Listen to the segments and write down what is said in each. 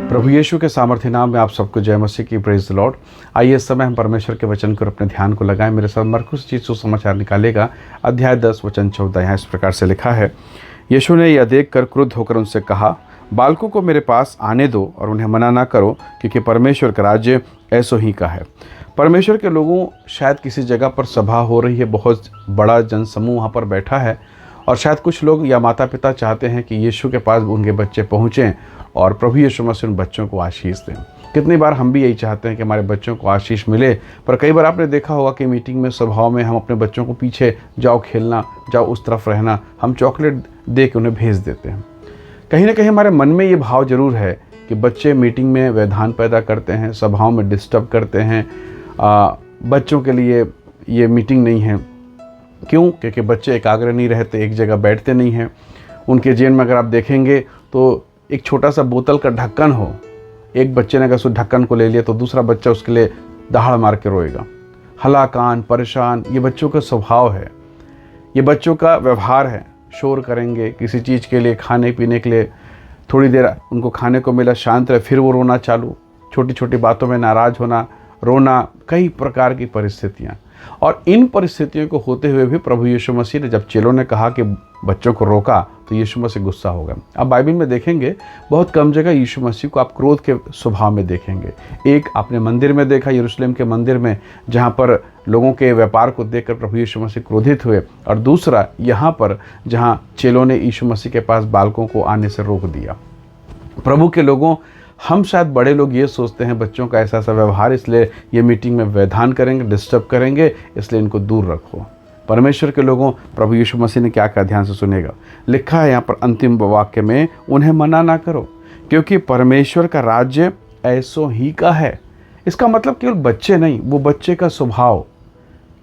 प्रभु यीशु के सामर्थ्य नाम में आप सबको जय मसीह की, प्रेज द लॉर्ड। आइए इस समय हम परमेश्वर के वचन को अपने ध्यान को लगाएं। मेरे साथ मरकुस जी सुसमाचार निकालेगा, अध्याय 10 वचन 14। यहाँ इस प्रकार से लिखा है, यीशु ने यह देखकर क्रुद्ध होकर उनसे कहा, बालकों को मेरे पास आने दो और उन्हें मना ना करो, क्योंकि परमेश्वर का राज्य ऐसो ही का है। परमेश्वर के लोगों, शायद किसी जगह पर सभा हो रही है, बहुत बड़ा जनसमूह वहाँ पर बैठा है, और शायद कुछ लोग या माता पिता चाहते हैं कि यीशु के पास उनके बच्चे पहुँचें और प्रभु यीशु मसीह उन बच्चों को आशीष दें। कितनी बार हम भी यही चाहते हैं कि हमारे बच्चों को आशीष मिले, पर कई बार आपने देखा होगा कि मीटिंग में, सभाओं में हम अपने बच्चों को पीछे जाओ खेलना, जाओ उस तरफ रहना, हम चॉकलेट दे के उन्हें भेज देते हैं। कहीं ना कहीं हमारे मन में ये भाव जरूर है कि बच्चे मीटिंग में व्यवधान पैदा करते हैं, सभाओं में डिस्टर्ब करते हैं। बच्चों के लिए ये मीटिंग नहीं है। क्यों? क्योंकि बच्चे एकाग्र नहीं रहते, एक जगह बैठते नहीं हैं। उनके जेब में अगर आप देखेंगे तो एक छोटा सा बोतल का ढक्कन हो, एक बच्चे ने अगर उस ढक्कन को ले लिया तो दूसरा बच्चा उसके लिए दहाड़ मार के रोएगा। हलाकान, परेशान, ये बच्चों का स्वभाव है, ये बच्चों का व्यवहार है। शोर करेंगे किसी चीज़ के लिए, खाने पीने के लिए, थोड़ी देर उनको खाने को मिला, शांत रहे, फिर वो रोना चालू, छोटी छोटी बातों में नाराज़ होना, रोना, कई प्रकार की परिस्थितियाँ। और इन परिस्थितियों को होते हुए भी प्रभु यीशु मसीह ने, जब चेलों ने कहा कि बच्चों को रोका, तो यीशु मसीह गुस्सा हो गया। अब बाइबल में देखेंगे बहुत कम जगह यीशु मसीह को आप क्रोध के स्वभाव में देखेंगे। एक आपने मंदिर में देखा, यरूशलेम के मंदिर में, जहाँ पर लोगों के व्यापार को देखकर प्रभु यीशु मसीह क्रोधित हुए, और दूसरा यहाँ पर जहाँ चेलों ने यीशु मसीह के पास बालकों को आने से रोक दिया। प्रभु के लोगों, हम शायद बड़े लोग ये सोचते हैं बच्चों का ऐसा व्यवहार, इसलिए ये मीटिंग में व्यवधान करेंगे, डिस्टर्ब करेंगे, इसलिए इनको दूर रखो। परमेश्वर के लोगों, प्रभु यीशु मसीह ने क्या कहा, ध्यान से सुनेगा। लिखा है यहाँ पर अंतिम वाक्य में, उन्हें मना ना करो, क्योंकि परमेश्वर का राज्य ऐसो ही का है। इसका मतलब केवल बच्चे नहीं, वो बच्चे का स्वभाव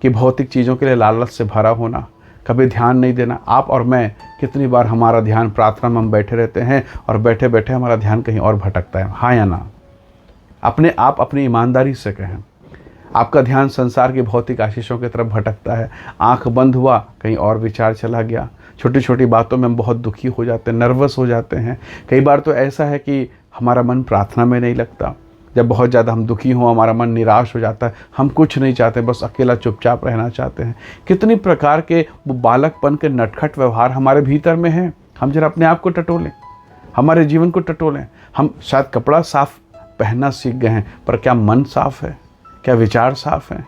कि भौतिक चीज़ों के लिए लालच से भरा होना, कभी ध्यान नहीं देना। आप और मैं, कितनी बार हमारा ध्यान प्रार्थना में हम बैठे रहते हैं और बैठे बैठे हमारा ध्यान कहीं और भटकता है, हाँ या ना? अपने आप अपनी ईमानदारी से कहें, आपका ध्यान संसार की भौतिक आशीषों की तरफ भटकता है। आंख बंद हुआ, कहीं और विचार चला गया। छोटी छोटी बातों में हम बहुत दुखी हो जाते हैं, नर्वस हो जाते हैं। कई बार तो ऐसा है कि हमारा मन प्रार्थना में नहीं लगता। जब बहुत ज़्यादा हम दुखी हों, हमारा मन निराश हो जाता है, हम कुछ नहीं चाहते, बस अकेला चुपचाप रहना चाहते हैं। कितनी प्रकार के वो बालकपन के नटखट व्यवहार हमारे भीतर में हैं। हम जरा अपने आप को टटोलें, हमारे जीवन को टटोलें। हम शायद कपड़ा साफ पहनना सीख गए हैं, पर क्या मन साफ है? क्या विचार साफ हैं?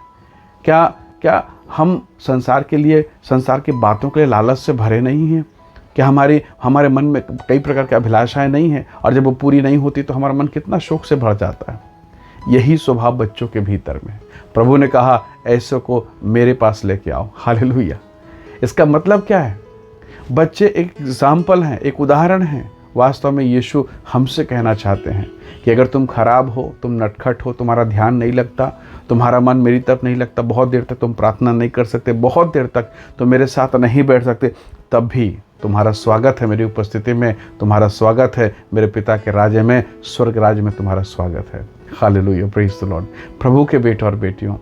क्या हम संसार के लिए, संसार की बातों के लिए लालच से भरे नहीं हैं? क्या हमारे मन में कई प्रकार की अभिलाषाएं नहीं हैं, और जब वो पूरी नहीं होती तो हमारा मन कितना शोक से भर जाता है। यही स्वभाव बच्चों के भीतर में है। प्रभु ने कहा, ऐसों को मेरे पास लेके आओ। हालेलुया। इसका मतलब क्या है? बच्चे एक एग्जाम्पल हैं, एक उदाहरण हैं। वास्तव में यीशु हमसे कहना चाहते हैं कि अगर तुम खराब हो, तुम नटखट हो, तुम्हारा ध्यान नहीं लगता, तुम्हारा मन मेरी तरफ नहीं लगता, बहुत देर तक तुम प्रार्थना नहीं कर सकते, बहुत देर तक तुम मेरे साथ नहीं बैठ सकते, तब भी तुम्हारा स्वागत है मेरी उपस्थिति में, तुम्हारा स्वागत है मेरे पिता के राज्य में, स्वर्ग राज्य में तुम्हारा स्वागत है। Hallelujah, praise the Lord. प्रभु के बेटे और बेटियों,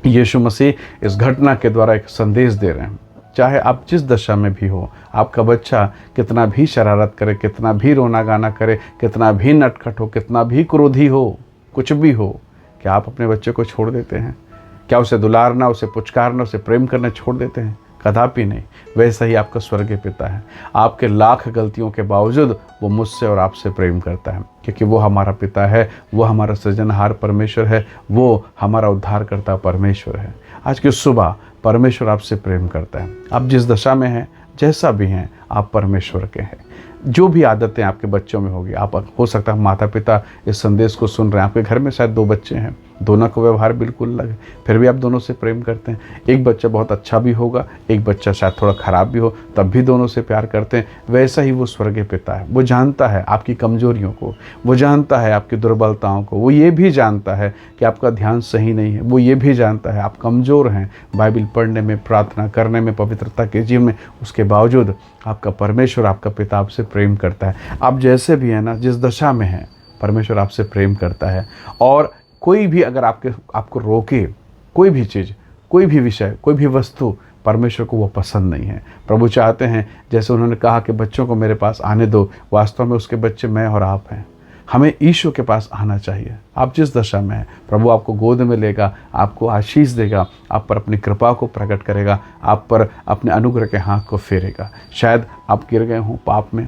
यीशु मसीह इस घटना के द्वारा एक संदेश दे रहे हैं। चाहे आप जिस दशा में भी हो, आपका बच्चा कितना भी शरारत करे, कितना भी रोना गाना करे, कितना भी नटखट हो, कितना भी क्रोधी हो, कुछ भी हो, क्या आप अपने बच्चे को छोड़ देते हैं? क्या उसे दुलारना, उसे पुचकारना, उसे प्रेम करना छोड़ देते हैं? कदापि नहीं। वैसा ही आपका स्वर्गीय पिता है। आपके लाख गलतियों के बावजूद वो मुझसे और आपसे प्रेम करता है, क्योंकि वो हमारा पिता है, वो हमारा सृजनहार परमेश्वर है, वो हमारा उद्धारकर्ता परमेश्वर है। आज की सुबह परमेश्वर आपसे प्रेम करता है। आप जिस दशा में हैं, जैसा भी हैं, आप परमेश्वर के हैं। जो भी आदतें आपके बच्चों में होगी, आप हो सकता है माता पिता इस संदेश को सुन रहे हैं, आपके घर में शायद 2 बच्चे हैं, दोनों का व्यवहार बिल्कुल अलग है, फिर भी आप दोनों से प्रेम करते हैं। एक बच्चा बहुत अच्छा भी होगा, एक बच्चा शायद थोड़ा ख़राब भी हो, तब भी दोनों से प्यार करते हैं। वैसा ही वो स्वर्गीय पिता है। वो जानता है आपकी कमजोरियों को, वो जानता है आपकी दुर्बलताओं को, वो ये भी जानता है कि आपका ध्यान सही नहीं है, वो ये भी जानता है आप कमज़ोर हैं बाइबल पढ़ने में, प्रार्थना करने में, पवित्रता के जीवन में। उसके बावजूद आपका परमेश्वर, आपका पिता आपसे प्रेम करता है। आप जैसे भी हैं ना, जिस दशा में हैं, परमेश्वर आपसे प्रेम करता है। और कोई भी अगर आपको रोके, कोई भी चीज़, कोई भी विषय, कोई भी वस्तु, परमेश्वर को वो पसंद नहीं है। प्रभु चाहते हैं, जैसे उन्होंने कहा कि बच्चों को मेरे पास आने दो, वास्तव में उसके बच्चे मैं और आप हैं। हमें ईशु के पास आना चाहिए। आप जिस दशा में हैं, प्रभु आपको गोद में लेगा, आपको आशीष देगा, आप पर अपनी कृपा को प्रकट करेगा, आप पर अपने अनुग्रह के हाथ को फेरेगा। शायद आप गिर गए हों पाप में,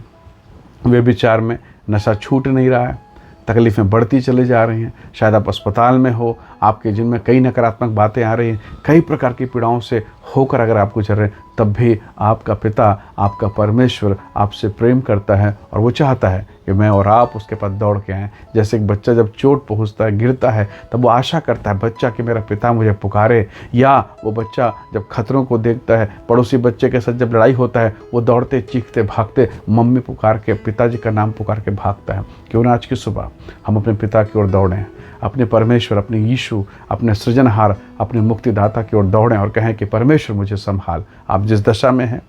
व्यभिचार में, नशा छूट नहीं रहा है, तकलीफ़ें बढ़ती चली जा रही हैं। शायद आप अस्पताल में हो, आपके जिनमें कई नकारात्मक बातें आ रही हैं, कई प्रकार की पीड़ाओं से होकर अगर आप गुजर रहे हैं, तब भी आपका पिता, आपका परमेश्वर आपसे प्रेम करता है और वो चाहता है कि मैं और आप उसके पास दौड़ के आएँ। जैसे एक बच्चा जब चोट पहुँचता है, गिरता है, तब वो आशा करता है बच्चा कि मेरा पिता मुझे पुकारे, या वो बच्चा जब खतरों को देखता है, पड़ोसी बच्चे के साथ जब लड़ाई होता है, वो दौड़ते चीखते भागते मम्मी पुकार के, पिताजी का नाम पुकार के भागता है। क्यों ना आज की सुबह हम अपने पिता की ओर दौड़ें, अपने परमेश्वर, अपने यीशु, अपने सृजनहार, अपने मुक्तिदाता की ओर दौड़ें और कहें कि परमेश्वर मुझे संभाल। आप जिस दशा में हैं,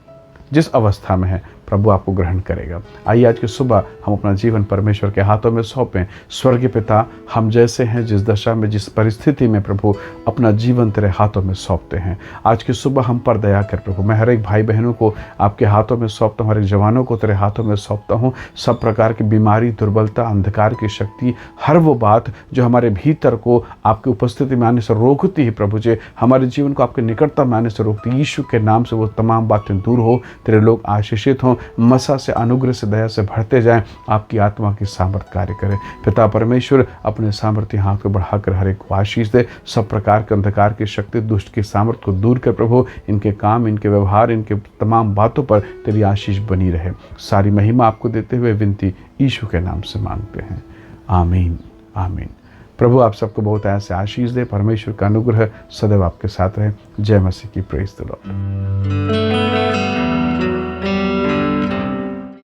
जिस अवस्था में है, प्रभु आपको ग्रहण करेगा। आइए आज की सुबह हम अपना जीवन परमेश्वर के हाथों में सौंपें। स्वर्गीय पिता, हम जैसे हैं, जिस दशा में, जिस परिस्थिति में, प्रभु अपना जीवन तेरे हाथों में सौंपते हैं। आज की सुबह हम पर दया कर प्रभु। मैं हर एक भाई बहनों को आपके हाथों में सौंपता हूँ, हर एक जवानों को तेरे हाथों में सौंपता हूँ। सब प्रकार की बीमारी, दुर्बलता, अंधकार की शक्ति, हर वो बात जो हमारे भीतर को आपकी उपस्थिति में आने से रोकती है, प्रभु जी हमारे जीवन को आपके निकटता में आने से रोकती है, यीशु के नाम से वो तमाम बातें दूर हो। तेरे लोग आशीषित हों, मसा से, अनुग्रह से, दया से भरते जाएं, आपकी आत्मा की सामर्थ कार्य करे। पिता परमेश्वर अपने सामर्थ्य हाथ को बढ़ाकर हर एक को आशीष दे। सब प्रकार के अंधकार की शक्ति, दुष्ट की सामर्थ को दूर कर प्रभु। इनके काम, इनके व्यवहार, इनके तमाम बातों पर तेरी आशीष बनी रहे। सारी महिमा आपको देते हुए विनती यीशु के नाम से मांगते हैं, आमीन आमीन। प्रभु आप सबको बहुत ऐसे आशीष दे। परमेश्वर का अनुग्रह सदैव आपके साथ रहे। जय मसीह की। Praise the Lord.